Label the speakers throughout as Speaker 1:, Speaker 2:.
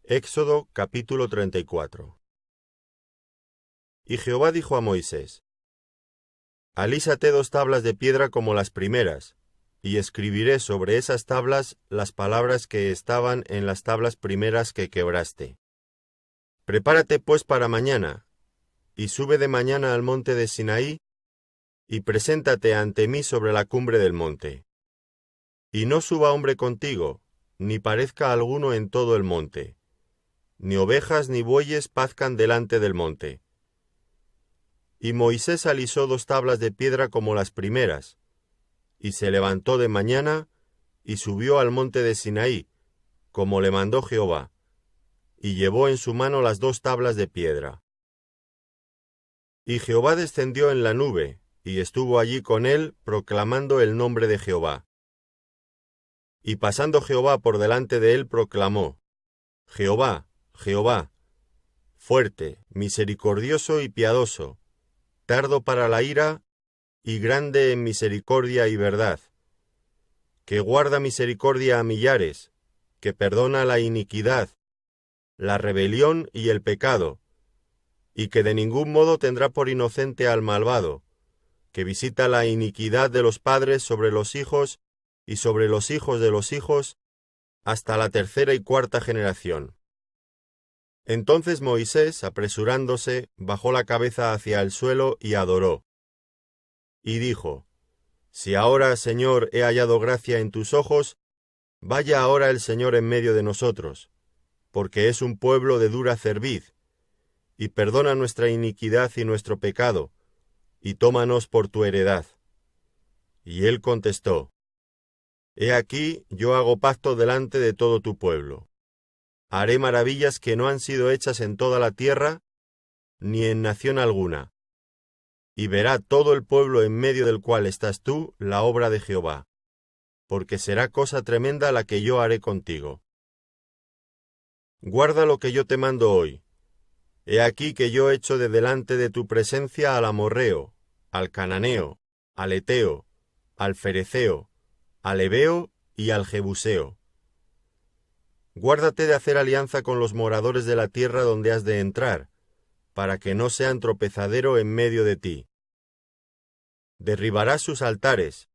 Speaker 1: Éxodo capítulo 34. Y Jehová dijo a Moisés: Alísate 2 tablas de piedra como las primeras, y escribiré sobre esas tablas las palabras que estaban en las tablas primeras que quebraste. Prepárate pues para mañana, y sube de mañana al monte de Sinaí, y preséntate ante mí sobre la cumbre del monte. Y no suba hombre contigo, ni parezca alguno en todo el monte, ni ovejas ni bueyes pazcan delante del monte. Y Moisés alisó 2 tablas de piedra como las primeras, y se levantó de mañana, y subió al monte de Sinaí, como le mandó Jehová, y llevó en su mano las 2 tablas de piedra. Y Jehová descendió en la nube, y estuvo allí con él, proclamando el nombre de Jehová. Y pasando Jehová por delante de él, proclamó: Jehová, Jehová, fuerte, misericordioso y piadoso, tardo para la ira, y grande en misericordia y verdad, que guarda misericordia a millares, que perdona la iniquidad, la rebelión y el pecado, y que de ningún modo tendrá por inocente al malvado, que visita la iniquidad de los padres sobre los hijos y sobre los hijos de los hijos, hasta la 3ª y 4ª generación. Entonces Moisés, apresurándose, bajó la cabeza hacia el suelo y adoró. Y dijo: Si ahora, Señor, he hallado gracia en tus ojos, vaya ahora el Señor en medio de nosotros, porque es un pueblo de dura cerviz, y perdona nuestra iniquidad y nuestro pecado, y tómanos por tu heredad. Y él contestó: He aquí, yo hago pacto delante de todo tu pueblo. Haré maravillas que no han sido hechas en toda la tierra, ni en nación alguna. Y verá todo el pueblo en medio del cual estás tú la obra de Jehová, porque será cosa tremenda la que yo haré contigo. Guarda lo que yo te mando hoy. He aquí que yo echo de delante de tu presencia al amorreo, al cananeo, al eteo, al fereceo, al heveo y al jebuseo. Guárdate de hacer alianza con los moradores de la tierra donde has de entrar, para que no sean tropezadero en medio de ti. Derribarás sus altares,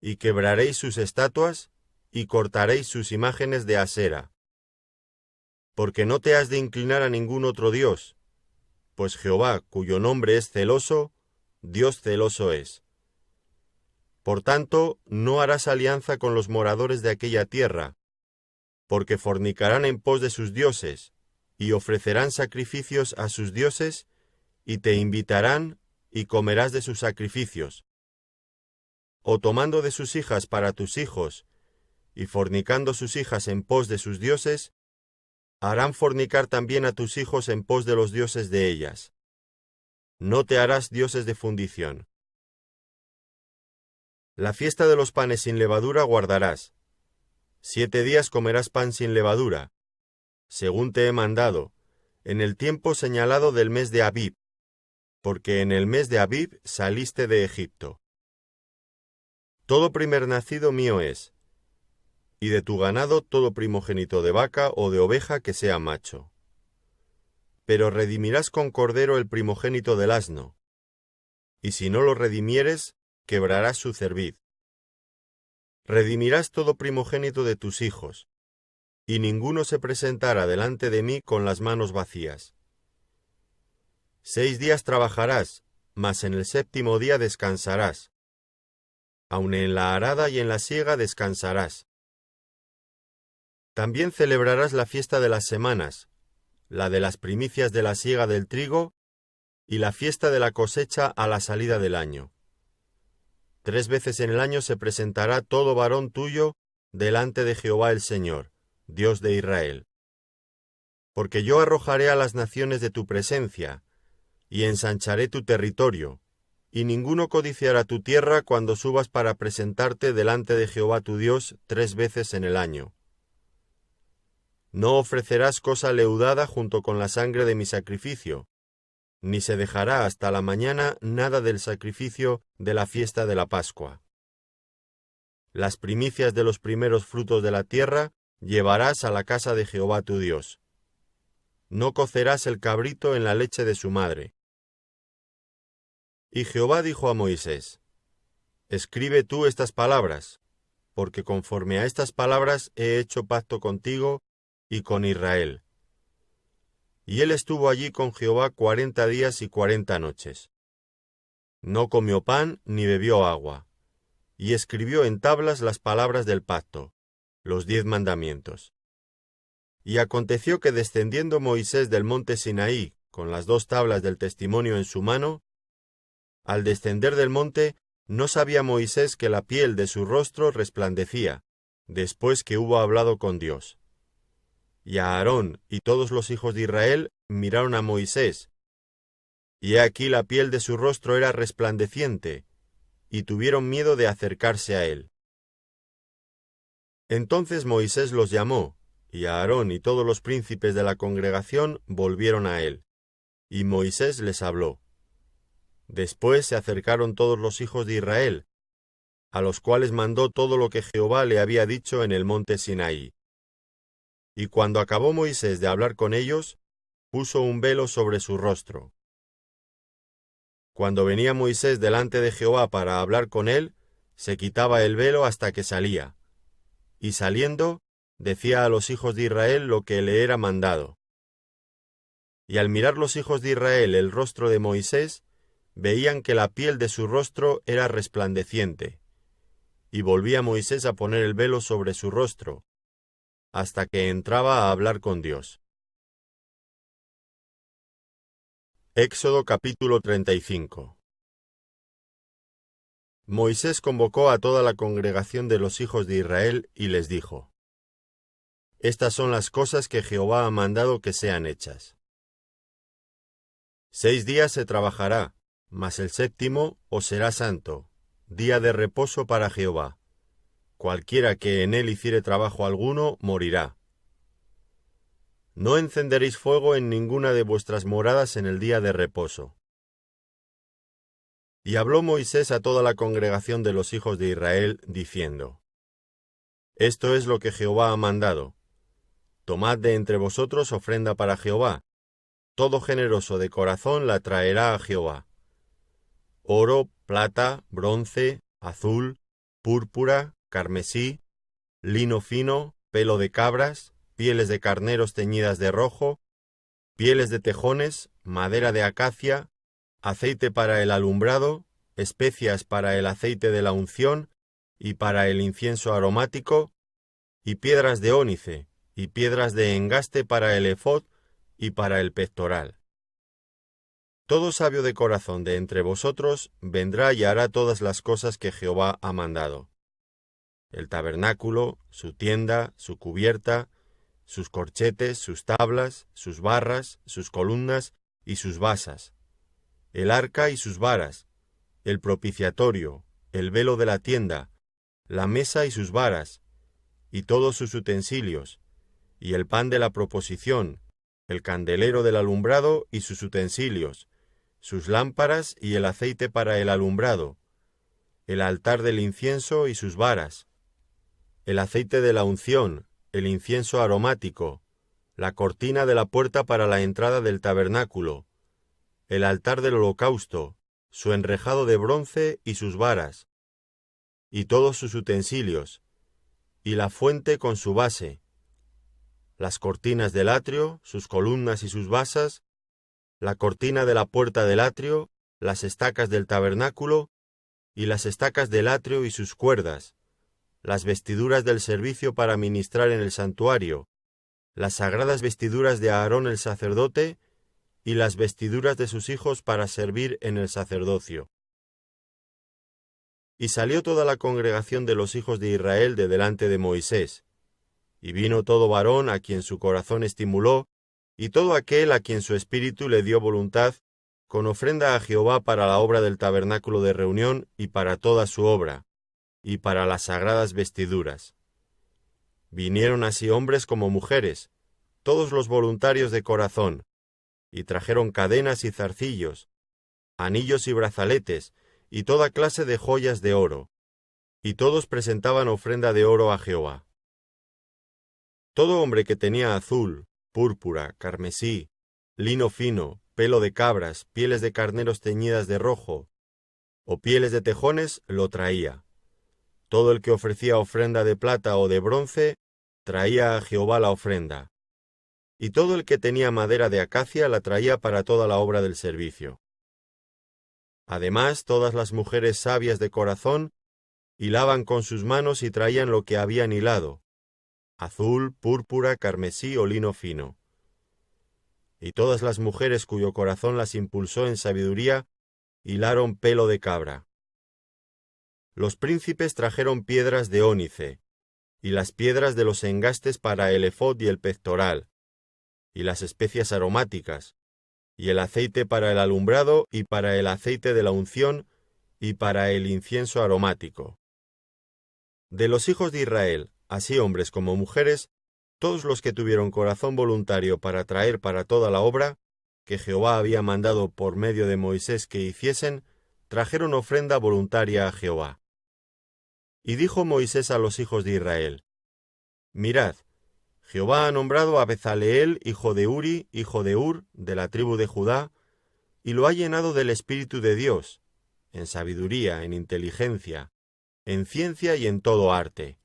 Speaker 1: y quebraréis sus estatuas, y cortaréis sus imágenes de Asera. Porque no te has de inclinar a ningún otro Dios, pues Jehová, cuyo nombre es celoso, Dios celoso es. Por tanto, no harás alianza con los moradores de aquella tierra, porque fornicarán en pos de sus dioses, y ofrecerán sacrificios a sus dioses, y te invitarán, y comerás de sus sacrificios. O tomando de sus hijas para tus hijos, y fornicando sus hijas en pos de sus dioses, harán fornicar también a tus hijos en pos de los dioses de ellas. No te harás dioses de fundición. La fiesta de los panes sin levadura guardarás. 7 días comerás pan sin levadura, según te he mandado, en el tiempo señalado del mes de Abib, porque en el mes de Abib saliste de Egipto. Todo primer nacido mío es, y de tu ganado todo primogénito de vaca o de oveja que sea macho. Pero redimirás con cordero el primogénito del asno, y si no lo redimieres, quebrarás su cerviz. Redimirás todo primogénito de tus hijos, y ninguno se presentará delante de mí con las manos vacías. 6 días trabajarás, mas en el 7º día descansarás. Aun en la arada y en la siega descansarás. También celebrarás la fiesta de las semanas, la de las primicias de la siega del trigo, y la fiesta de la cosecha a la salida del año. 3 veces en el año se presentará todo varón tuyo delante de Jehová el Señor, Dios de Israel. Porque yo arrojaré a las naciones de tu presencia, y ensancharé tu territorio, y ninguno codiciará tu tierra cuando subas para presentarte delante de Jehová tu Dios 3 veces en el año. No ofrecerás cosa leudada junto con la sangre de mi sacrificio, ni se dejará hasta la mañana nada del sacrificio de la fiesta de la Pascua. Las primicias de los primeros frutos de la tierra llevarás a la casa de Jehová tu Dios. no cocerás el cabrito en la leche de su madre. Y Jehová dijo a Moisés: Escribe tú estas palabras, porque conforme a estas palabras he hecho pacto contigo y con Israel. Y él estuvo allí con Jehová 40 días y 40 noches. No comió pan ni bebió agua, y escribió en tablas las palabras del pacto, los 10 mandamientos. Y aconteció que descendiendo Moisés del monte Sinaí con las 2 tablas del testimonio en su mano, al descender del monte no sabía Moisés que la piel de su rostro resplandecía, después que hubo hablado con Dios. Y a Aarón y todos los hijos de Israel miraron a Moisés, y he aquí la piel de su rostro era resplandeciente, y tuvieron miedo de acercarse a él. Entonces Moisés los llamó, y Aarón y todos los príncipes de la congregación volvieron a él, y Moisés les habló. Después se acercaron todos los hijos de Israel, a los cuales mandó todo lo que Jehová le había dicho en el monte Sinaí. Y cuando acabó Moisés de hablar con ellos, puso un velo sobre su rostro. Cuando venía Moisés delante de Jehová para hablar con él, se quitaba el velo hasta que salía, y saliendo, decía a los hijos de Israel lo que le era mandado. Y al mirar los hijos de Israel el rostro de Moisés, veían que la piel de su rostro era resplandeciente, y volvía Moisés a poner el velo sobre su rostro, hasta que entraba a hablar con Dios. Éxodo capítulo 35. Moisés convocó a toda la congregación de los hijos de Israel y les dijo: Estas son las cosas que Jehová ha mandado que sean hechas. 6 días se trabajará, mas el 7º os será santo, día de reposo para Jehová. Cualquiera que en él hiciere trabajo alguno, morirá. No encenderéis fuego en ninguna de vuestras moradas en el día de reposo. Y habló Moisés a toda la congregación de los hijos de Israel, diciendo: Esto es lo que Jehová ha mandado. Tomad de entre vosotros ofrenda para Jehová. Todo generoso de corazón la traerá a Jehová. Oro, plata, bronce, azul, púrpura, carmesí, lino fino, pelo de cabras, pieles de carneros teñidas de rojo, pieles de tejones, madera de acacia, aceite para el alumbrado, especias para el aceite de la unción y para el incienso aromático, y piedras de ónice, y piedras de engaste para el efod y para el pectoral. Todo sabio de corazón de entre vosotros vendrá y hará todas las cosas que Jehová ha mandado: el tabernáculo, su tienda, su cubierta, sus corchetes, sus tablas, sus barras, sus columnas y sus basas, el arca y sus varas, el propiciatorio, el velo de la tienda, la mesa y sus varas, y todos sus utensilios, y el pan de la proposición, el candelero del alumbrado y sus utensilios, sus lámparas y el aceite para el alumbrado, el altar del incienso y sus varas, el aceite de la unción, el incienso aromático, la cortina de la puerta para la entrada del tabernáculo, el altar del holocausto, su enrejado de bronce y sus varas, y todos sus utensilios, y la fuente con su base, las cortinas del atrio, sus columnas y sus basas, la cortina de la puerta del atrio, las estacas del tabernáculo, y las estacas del atrio y sus cuerdas, las vestiduras del servicio para ministrar en el santuario, las sagradas vestiduras de Aarón el sacerdote, y las vestiduras de sus hijos para servir en el sacerdocio. Y salió toda la congregación de los hijos de Israel de delante de Moisés, y vino todo varón a quien su corazón estimuló, y todo aquel a quien su espíritu le dio voluntad, con ofrenda a Jehová para la obra del tabernáculo de reunión y para toda su obra, y para las sagradas vestiduras. Vinieron así hombres como mujeres, todos los voluntarios de corazón, y trajeron cadenas y zarcillos, anillos y brazaletes, y toda clase de joyas de oro, y todos presentaban ofrenda de oro a Jehová. Todo hombre que tenía azul, púrpura, carmesí, lino fino, pelo de cabras, pieles de carneros teñidas de rojo, o pieles de tejones, lo traía. Todo el que ofrecía ofrenda de plata o de bronce, traía a Jehová la ofrenda. Y todo el que tenía madera de acacia la traía para toda la obra del servicio. Además, todas las mujeres sabias de corazón hilaban con sus manos y traían lo que habían hilado, azul, púrpura, carmesí o lino fino. Y todas las mujeres cuyo corazón las impulsó en sabiduría, hilaron pelo de cabra. Los príncipes trajeron piedras de ónice, y las piedras de los engastes para el efod y el pectoral, y las especias aromáticas, y el aceite para el alumbrado, y para el aceite de la unción, y para el incienso aromático. De los hijos de Israel, así hombres como mujeres, todos los que tuvieron corazón voluntario para traer para toda la obra, que Jehová había mandado por medio de Moisés que hiciesen, trajeron ofrenda voluntaria a Jehová. Y dijo Moisés a los hijos de Israel: Mirad, Jehová ha nombrado a Bezaleel, hijo de Uri, hijo de Ur, de la tribu de Judá, y lo ha llenado del Espíritu de Dios, en sabiduría, en inteligencia, en ciencia y en todo arte,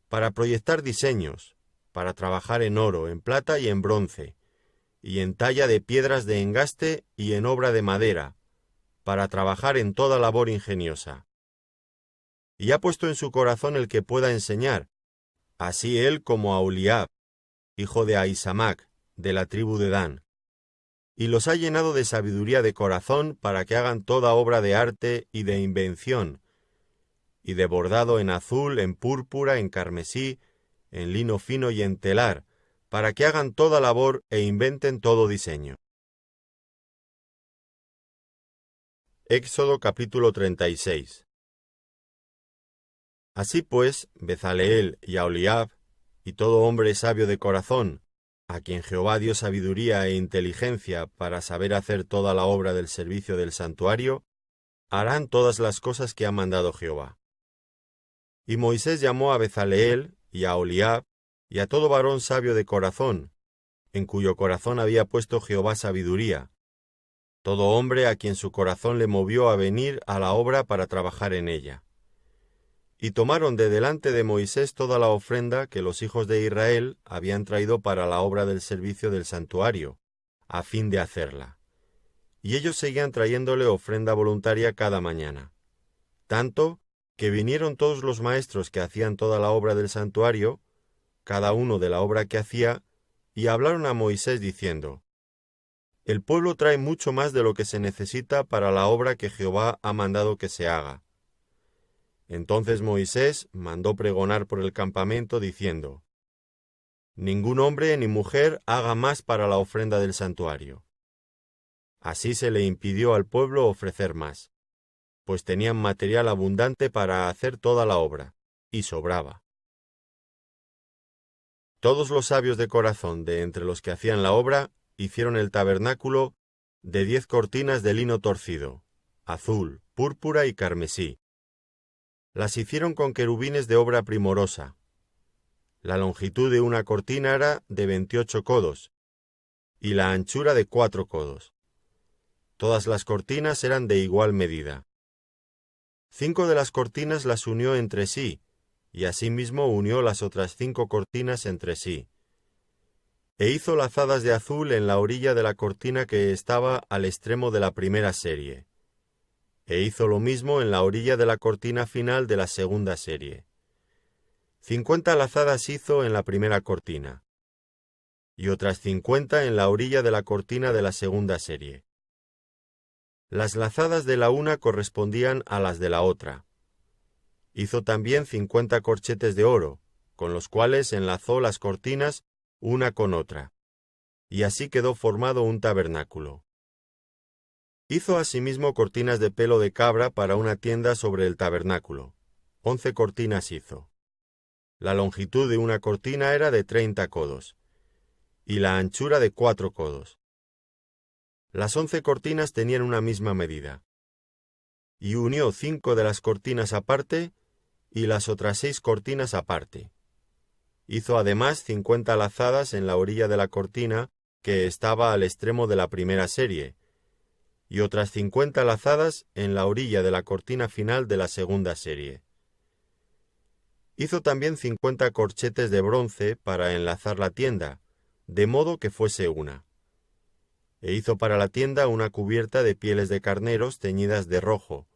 Speaker 1: para proyectar diseños, para trabajar en oro, en plata y en bronce, y en talla de piedras de engaste y en obra de madera, para trabajar en toda labor ingeniosa. Y ha puesto en su corazón el que pueda enseñar, así él como Aholiab, hijo de Ahisamac, de la tribu de Dan, y los ha llenado de sabiduría de corazón para que hagan toda obra de arte y de invención, y de bordado en azul, en púrpura, en carmesí, en lino fino y en telar, para que hagan toda labor e inventen todo diseño. Éxodo capítulo 36. Así pues, Bezaleel y Aholiab, y todo hombre sabio de corazón, a quien Jehová dio sabiduría e inteligencia para saber hacer toda la obra del servicio del santuario, harán todas las cosas que ha mandado Jehová. Y Moisés llamó a Bezaleel y a Aholiab y a todo varón sabio de corazón, en cuyo corazón había puesto Jehová sabiduría, todo hombre a quien su corazón le movió a venir a la obra para trabajar en ella. Y tomaron de delante de Moisés toda la ofrenda que los hijos de Israel habían traído para la obra del servicio del santuario, a fin de hacerla. Y ellos seguían trayéndole ofrenda voluntaria cada mañana. Tanto que vinieron todos los maestros que hacían toda la obra del santuario, cada uno de la obra que hacía, y hablaron a Moisés diciendo: El pueblo trae mucho más de lo que se necesita para la obra que Jehová ha mandado que se haga. Entonces Moisés mandó pregonar por el campamento diciendo: Ningún hombre ni mujer haga más para la ofrenda del santuario. Así se le impidió al pueblo ofrecer más, pues tenían material abundante para hacer toda la obra, y sobraba. Todos los sabios de corazón de entre los que hacían la obra hicieron el tabernáculo de 10 cortinas de lino torcido, azul, púrpura y carmesí. Las hicieron con querubines de obra primorosa. La longitud de una cortina era de 28 codos, y la anchura de 4 codos. Todas las cortinas eran de igual medida. 5 de las cortinas las unió entre sí, y asimismo unió las otras 5 cortinas entre sí. E hizo lazadas de azul en la orilla de la cortina que estaba al extremo de la primera serie. E hizo lo mismo en la orilla de la cortina final de la segunda serie. 50 lazadas hizo en la primera cortina, y otras 50 en la orilla de la cortina de la segunda serie. Las lazadas de la una correspondían a las de la otra. Hizo también 50 corchetes de oro, con los cuales enlazó las cortinas una con otra, y así quedó formado un tabernáculo. Hizo asimismo cortinas de pelo de cabra para una tienda sobre el tabernáculo. 11 cortinas hizo. La longitud de una cortina era de 30 codos, y la anchura de 4 codos. Las 11 cortinas tenían una misma medida. Y unió 5 de las cortinas aparte, y las otras 6 cortinas aparte. Hizo además 50 lazadas en la orilla de la cortina que estaba al extremo de la primera serie, y otras 50 lazadas en la orilla de la cortina final de la segunda serie. Hizo también 50 corchetes de bronce para enlazar la tienda, de modo que fuese una. E hizo para la tienda una cubierta de pieles de carneros teñidas de rojo,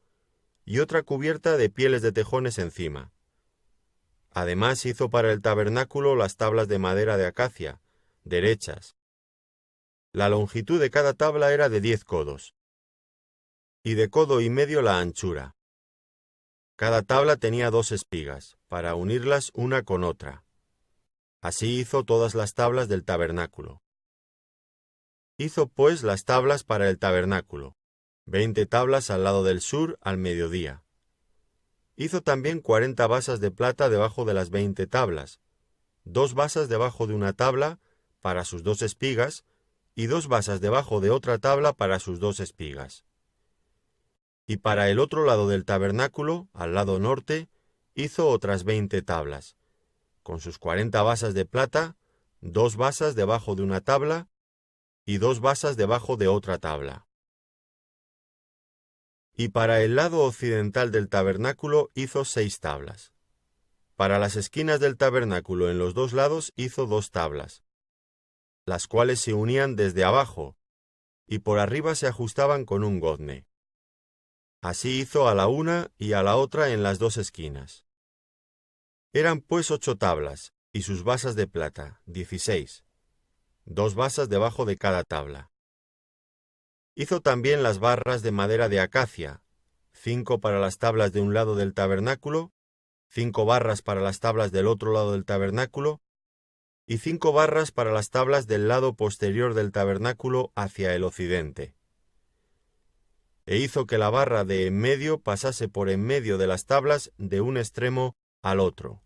Speaker 1: y otra cubierta de pieles de tejones encima. Además hizo para el tabernáculo las tablas de madera de acacia, derechas. La longitud de cada tabla era de 10 codos, y de codo y medio la anchura. Cada tabla tenía 2 espigas, para unirlas una con otra. Así hizo todas las tablas del tabernáculo. Hizo pues las tablas para el tabernáculo, 20 tablas al lado del sur al mediodía. Hizo también 40 basas de plata debajo de las 20 tablas, 2 basas debajo de una tabla para sus 2 espigas, y 2 basas debajo de otra tabla para sus 2 espigas. Y para el otro lado del tabernáculo, al lado norte, hizo otras 20 tablas, con sus 40 basas de plata, 2 basas debajo de una tabla, y 2 basas debajo de otra tabla. Y para el lado occidental del tabernáculo hizo 6 tablas. Para las esquinas del tabernáculo en los 2 lados hizo 2 tablas, las cuales se unían desde abajo, y por arriba se ajustaban con un gozne. Así hizo a la una y a la otra en las 2 esquinas. Eran pues 8 tablas, y sus basas de plata, 16, 2 basas debajo de cada tabla. Hizo también las barras de madera de acacia, 5 para las tablas de un lado del tabernáculo, 5 barras para las tablas del otro lado del tabernáculo, y 5 barras para las tablas del lado posterior del tabernáculo hacia el occidente. E hizo que la barra de en medio pasase por en medio de las tablas de un extremo al otro.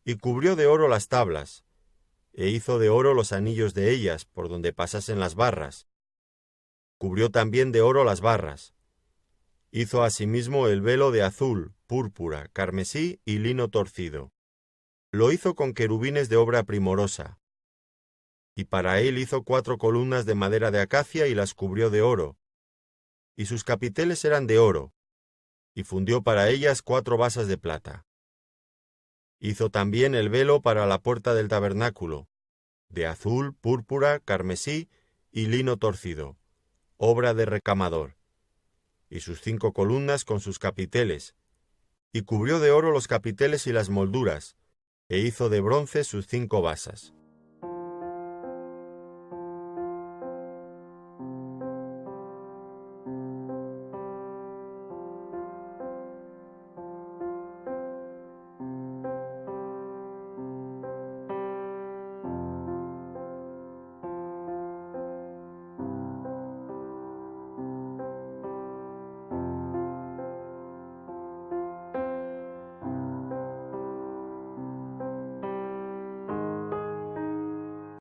Speaker 1: Y cubrió de oro las tablas, e hizo de oro los anillos de ellas por donde pasasen las barras. Cubrió también de oro las barras. Hizo asimismo el velo de azul, púrpura, carmesí y lino torcido. Lo hizo con querubines de obra primorosa. Y para él hizo 4 columnas de madera de acacia y las cubrió de oro. Y sus capiteles eran de oro, y fundió para ellas 4 basas de plata. Hizo también el velo para la puerta del tabernáculo, de azul, púrpura, carmesí y lino torcido, obra de recamador, y sus 5 columnas con sus capiteles, y cubrió de oro los capiteles y las molduras, e hizo de bronce sus 5 basas.